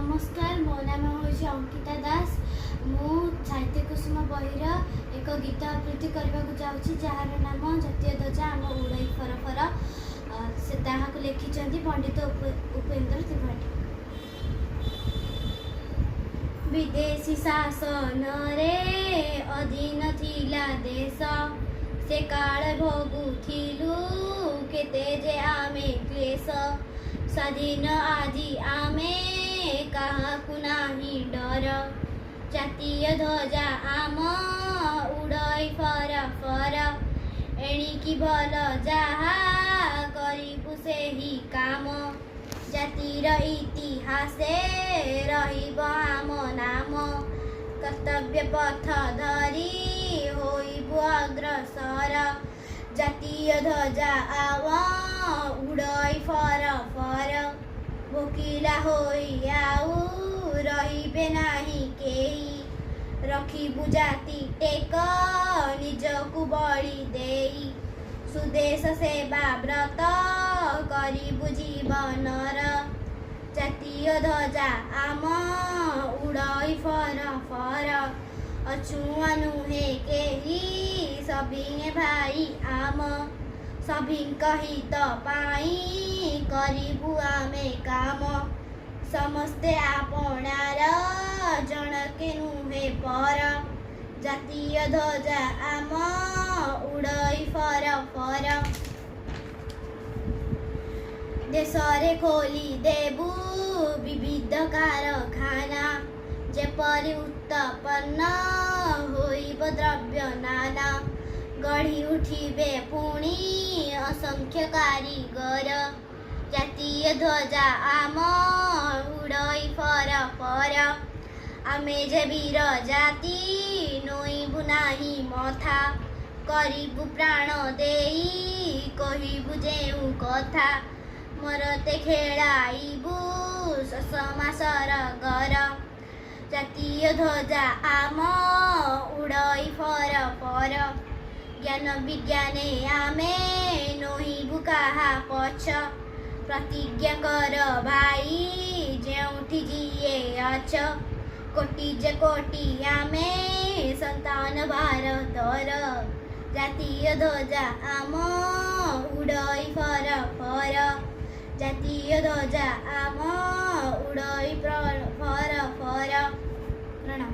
नमस्कार, मो नाम हूँ अंकिता दास। मु साहित्य कुसुम बहिर एक गीत आबृत्ति करने जाऊँगी जार नाम जातीय ध्वजा आम उड़ई फरफर। से लिखिं पंडित उपेन्द्र त्रिपाठी। विदेशी शासन रे अधीन थिला देश, से काल भोगुथिलु केते जे आमे क्लेश। स्वाधीन आजी आमे काहाकु नाही डर, जातीय ध्वजा आम उड़ई फरफर। एणिकी भल जाहा करिबु सेही काम, जातिर इतिहासे रहिब आम नाम। कर्तव्य पथ धरी होइबु अग्रसर, जातीय ध्वजा आम उड़ई फरफर। भोकिला होई आउ रहिबे नाही केही, रखिबु जाति टेक निजकु बळी देई। सुदेश सेवा व्रत करिबु जीवनर, जातीय ध्वजा आम उड़ई फरफर। अछुआ नुहे केही सभिए भाई आम, सभिंक हित पाई करिबु आमे काम। समस्ते आपणार जनके नुहे पर, जातीय ध्वजा आम उड़ई फरफर। देशरे खोली देबु विविध कारखाना, जेपरि उत्पन्न होइब द्रव्य नाना। गढ़ी उठिबे पुणी असंख्य कारीगर, जातीय ध्वजा आम उड़ई फरफर। आमे जे वीर जाति नोइबु नाही मथा, करिबु प्राण देई कहिबु जेउ कथा। मरते खेलाइबु समासर घर, जातीय ध्वजा आम उड़ई फरफर। ज्ञान विज्ञाने आमे नोहिबु काहा पछ, प्रतिज्ञा कर भाई जेउठी जिए अछ। कोटि जे कोटि आमे संतान भारतर, जातीय ध्वजा आम उड़ई फरफर। जातीय ध्वजा आम उड़ई फरफर। प्रणाम।